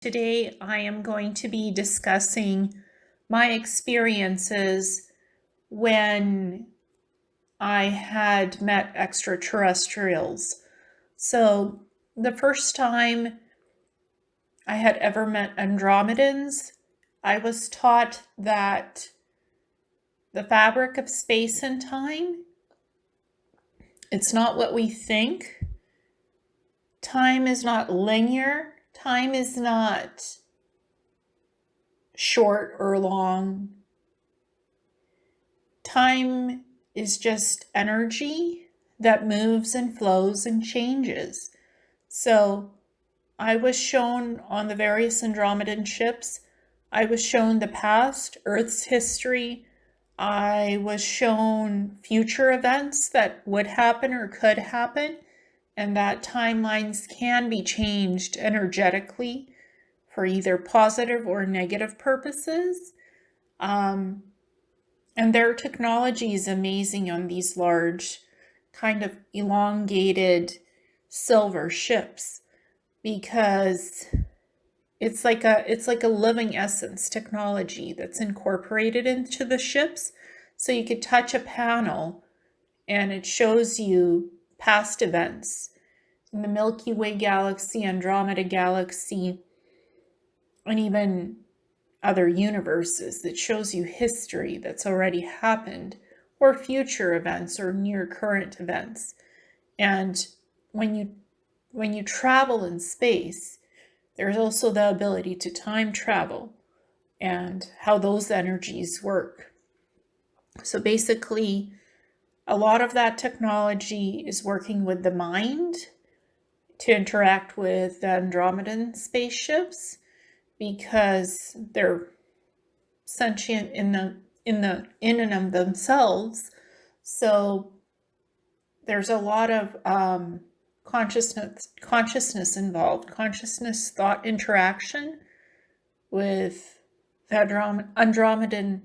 Today I am going to be discussing my experiences when I had met extraterrestrials. So the first time I had ever met Andromedans, I was taught that the fabric of space and time, it's not what we think. Time is not linear. Time is not short or long. Time is just energy that moves and flows and changes. So I was shown on the various Andromedan ships, I was shown the past, Earth's history. I was shown future events that would happen or could happen, and that timelines can be changed energetically for either positive or negative purposes. And their technology is amazing on these large, kind of elongated silver ships, because it's like a living essence technology that's incorporated into the ships. So you could touch a panel and it shows you past events in the Milky Way galaxy, Andromeda galaxy, and even other universes that shows you history that's already happened, or future events or near current events. And when you travel in space, there's also the ability to time travel and how those energies work. So basically, a lot of that technology is working with the mind to interact with the Andromedan spaceships, because they're sentient in and of themselves. So there's a lot of consciousness involved, consciousness thought interaction with the Andromedan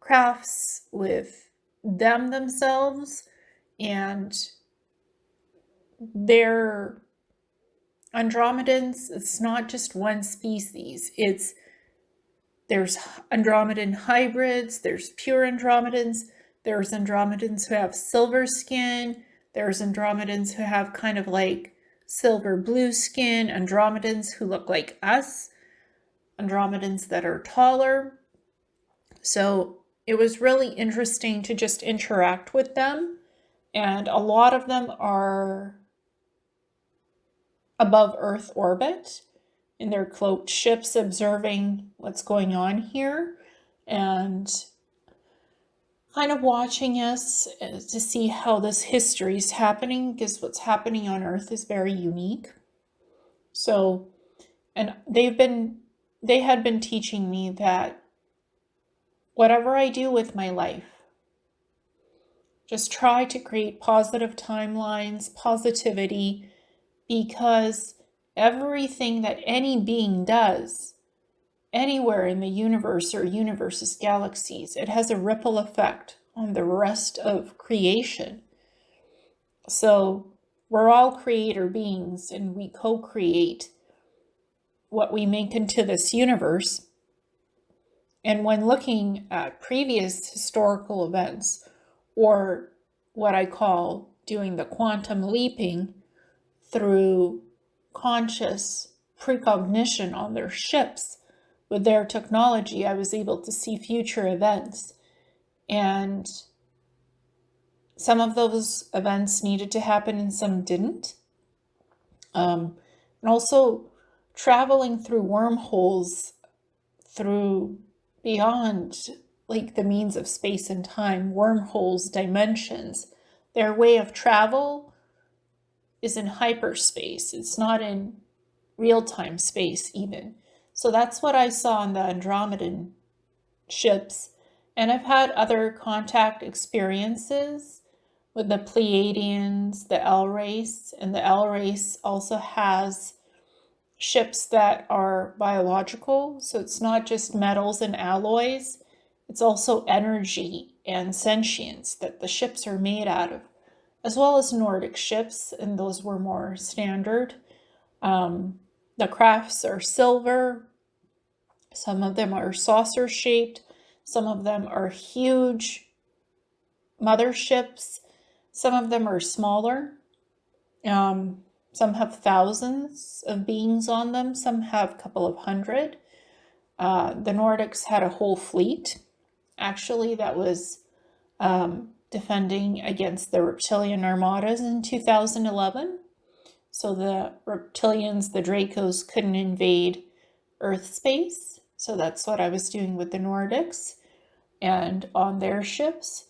crafts, with them themselves, and their Andromedans. It's not just one species. There's Andromedan hybrids, there's pure Andromedans, there's Andromedans who have silver skin, there's Andromedans who have kind of like silver blue skin, Andromedans who look like us, Andromedans that are taller. So it was really interesting to just interact with them, and a lot of them are above Earth orbit in their cloaked ships, observing what's going on here and kind of watching us to see how this history is happening, because what's happening on Earth is very unique. So, and they had been teaching me that whatever I do with my life, just try to create positive timelines, positivity, because everything that any being does anywhere in the universe or universe's galaxies, it has a ripple effect on the rest of creation. So we're all creator beings, and we co-create what we make into this universe. And when looking at previous historical events, or what I call doing the quantum leaping through conscious precognition on their ships, with their technology, I was able to see future events. And some of those events needed to happen and some didn't. And also traveling through wormholes, through beyond like the means of space and time, wormholes, dimensions. Their way of travel is in hyperspace. It's not in real-time space even. So that's what I saw on the Andromedan ships. And I've had other contact experiences with the Pleiadians, the L race, and the L race also has ships that are biological. So it's not just metals and alloys, it's also energy and sentience that the ships are made out of, as well as Nordic ships, and those were more standard. The crafts are silver. Some of them are saucer shaped. Some of them are huge motherships. Some of them are smaller. Some have thousands of beings on them. Some have a couple of hundred. The Nordics had a whole fleet, actually, that was defending against the reptilian armadas in 2011. So the reptilians, the Dracos, couldn't invade Earth space. So that's what I was doing with the Nordics and on their ships.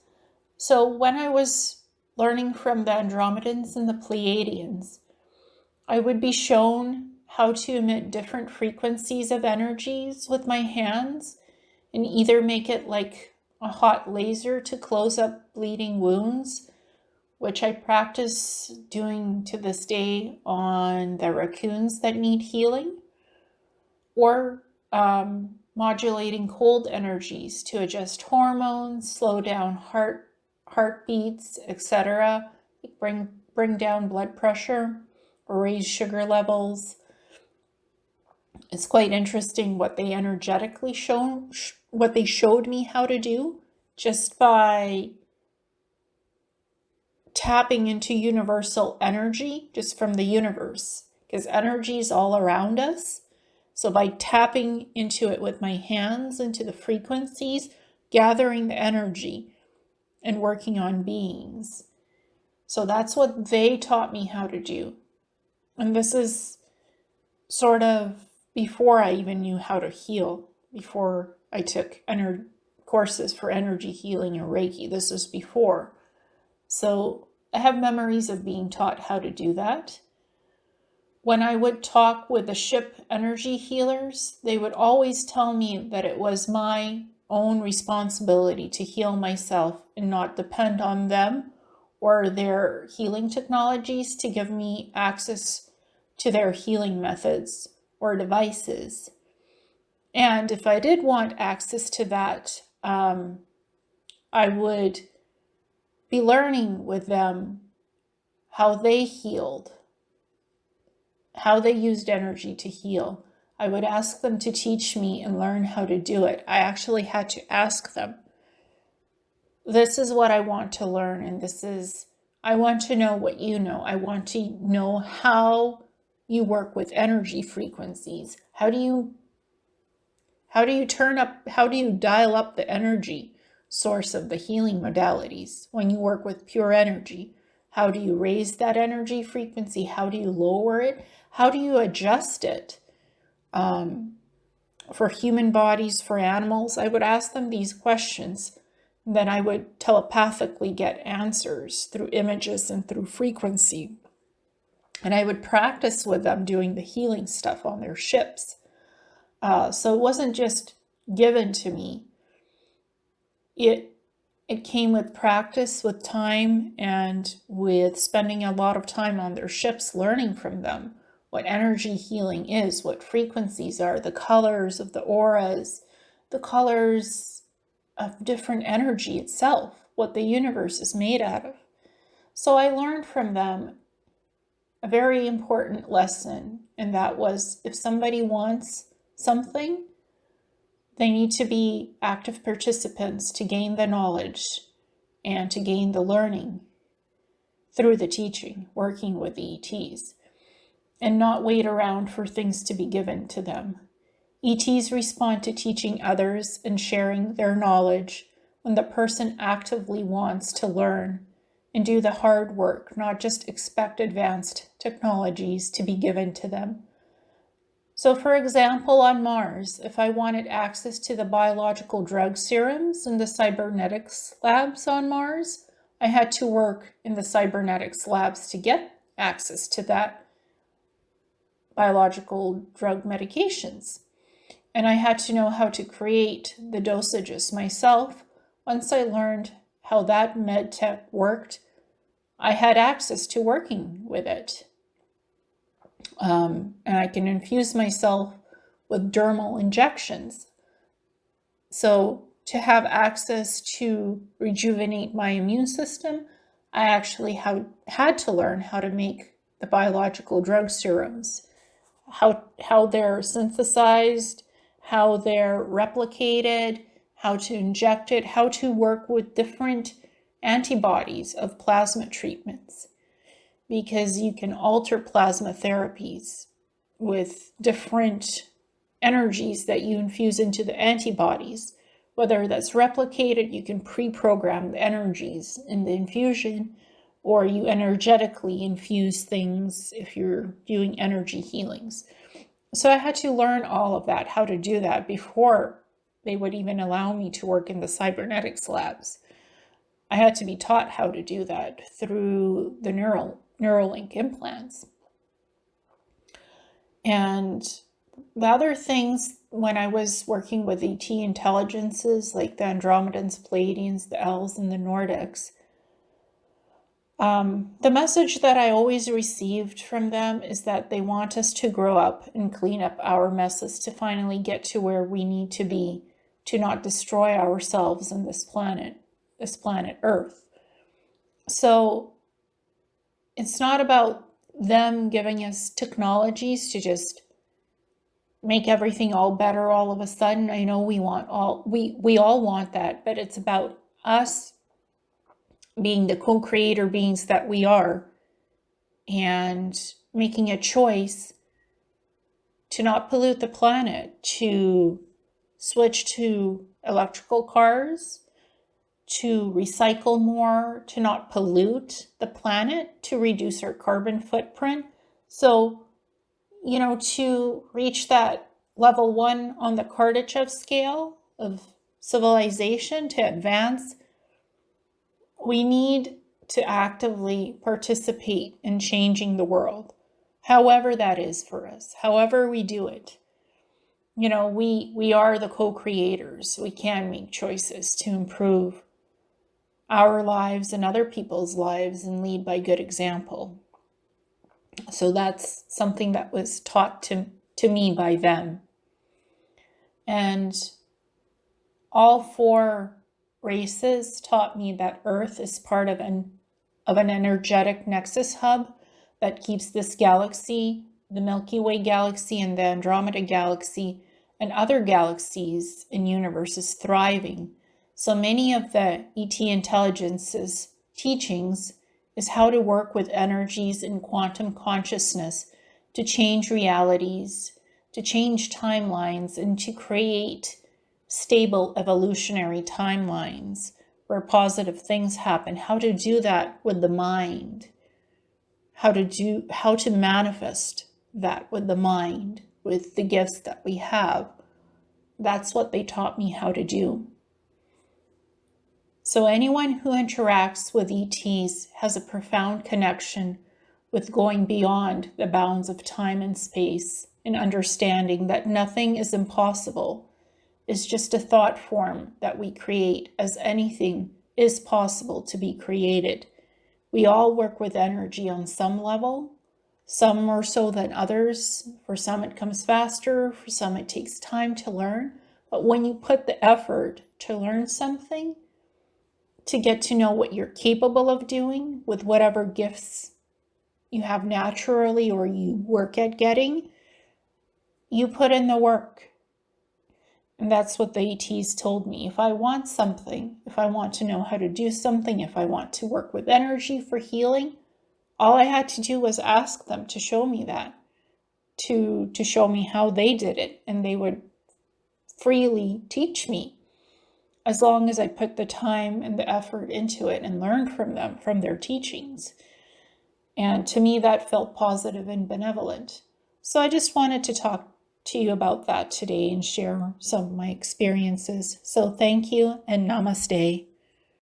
So when I was learning from the Andromedans and the Pleiadians, I would be shown how to emit different frequencies of energies with my hands and either make it like a hot laser to close up bleeding wounds, which I practice doing to this day on the raccoons that need healing, or modulating cold energies to adjust hormones, slow down heartbeats, etc., bring down blood pressure or raise sugar levels. It's quite interesting what they energetically what they showed me how to do just by tapping into universal energy just from the universe, because energy is all around us. So by tapping into it with my hands, into the frequencies, gathering the energy and working on beings. So that's what they taught me how to do. And this is sort of before I even knew how to heal, before I took courses for energy healing and Reiki. This was before. So I have memories of being taught how to do that. When I would talk with the ship energy healers, they would always tell me that it was my own responsibility to heal myself and not depend on them or their healing technologies to give me access to their healing methods or devices. And if I did want access to that, I would be learning with them how they healed, how they used energy to heal. I would ask them to teach me and learn how to do it. I actually had to ask them, this is what I want to learn, and I want to know what you know. I want to know how you work with energy frequencies. How do you dial up the energy source of the healing modalities when you work with pure energy? How do you raise that energy frequency? How do you lower it? How do you adjust it? For human bodies, for animals, I would ask them these questions. Then I would telepathically get answers through images and through frequency. And I would practice with them doing the healing stuff on their ships. So it wasn't just given to me. It came with practice, with time, and with spending a lot of time on their ships, learning from them what energy healing is, what frequencies are, the colors of the auras, the colors of different energy itself, what the universe is made out of. So I learned from them a very important lesson, and that was if somebody wants something, they need to be active participants to gain the knowledge and to gain the learning through the teaching, working with the ETs, and not wait around for things to be given to them. ETs respond to teaching others and sharing their knowledge when the person actively wants to learn and do the hard work, not just expect advanced technologies to be given to them. So for example, on Mars, if I wanted access to the biological drug serums in the cybernetics labs on Mars, I had to work in the cybernetics labs to get access to that biological drug medications. And I had to know how to create the dosages myself. Once I learned how that med tech worked, I had access to working with it. And I can infuse myself with dermal injections. So to have access to rejuvenate my immune system, I actually had to learn how to make the biological drug serums, how they're synthesized, how they're replicated, how to inject it, how to work with different antibodies of plasma treatments, because you can alter plasma therapies with different energies that you infuse into the antibodies. Whether that's replicated, you can pre-program the energies in the infusion, or you energetically infuse things if you're doing energy healings. So I had to learn all of that, how to do that, before they would even allow me to work in the cybernetics labs. I had to be taught how to do that through the Neuralink implants. And the other things, when I was working with ET intelligences like the Andromedans, Pleiadians, the L's, and the Nordics, the message that I always received from them is that they want us to grow up and clean up our messes to finally get to where we need to be, to not destroy ourselves and this planet Earth. So it's not about them giving us technologies to just make everything all better all of a sudden. I know we all want that, but it's about us being the co-creator beings that we are, and making a choice to not pollute the planet, to switch to electrical cars, to recycle more, to not pollute the planet, to reduce our carbon footprint. So, to reach that level 1 on the Kardashev scale of civilization, to advance, we need to actively participate in changing the world, however that is for us, however we do it. We are the co-creators. We can make choices to improve our lives and other people's lives and lead by good example. So that's something that was taught to me by them. And all 4 races taught me that Earth is part of an energetic nexus hub that keeps this galaxy, the Milky Way galaxy and the Andromeda galaxy, and other galaxies and universes thriving. So many of the ET intelligence's teachings is how to work with energies in quantum consciousness to change realities, to change timelines, and to create stable evolutionary timelines where positive things happen. How to do that with the mind, how to manifest that with the mind, with the gifts that we have. That's what they taught me how to do. So anyone who interacts with ETs has a profound connection with going beyond the bounds of time and space, and understanding that nothing is impossible. It's just a thought form that we create, as anything is possible to be created. We all work with energy on some level, some more so than others. For some it comes faster, for some it takes time to learn. But when you put the effort to learn something, to get to know what you're capable of doing with whatever gifts you have naturally or you work at getting, you put in the work. And that's what the ETs told me. If I want something, if I want to know how to do something, if I want to work with energy for healing, all I had to do was ask them to show me that, to show me how they did it. And they would freely teach me, as long as I put the time and the effort into it and learned from them, from their teachings. And to me, that felt positive and benevolent. So I just wanted to talk to you about that today and share some of my experiences. So thank you and namaste.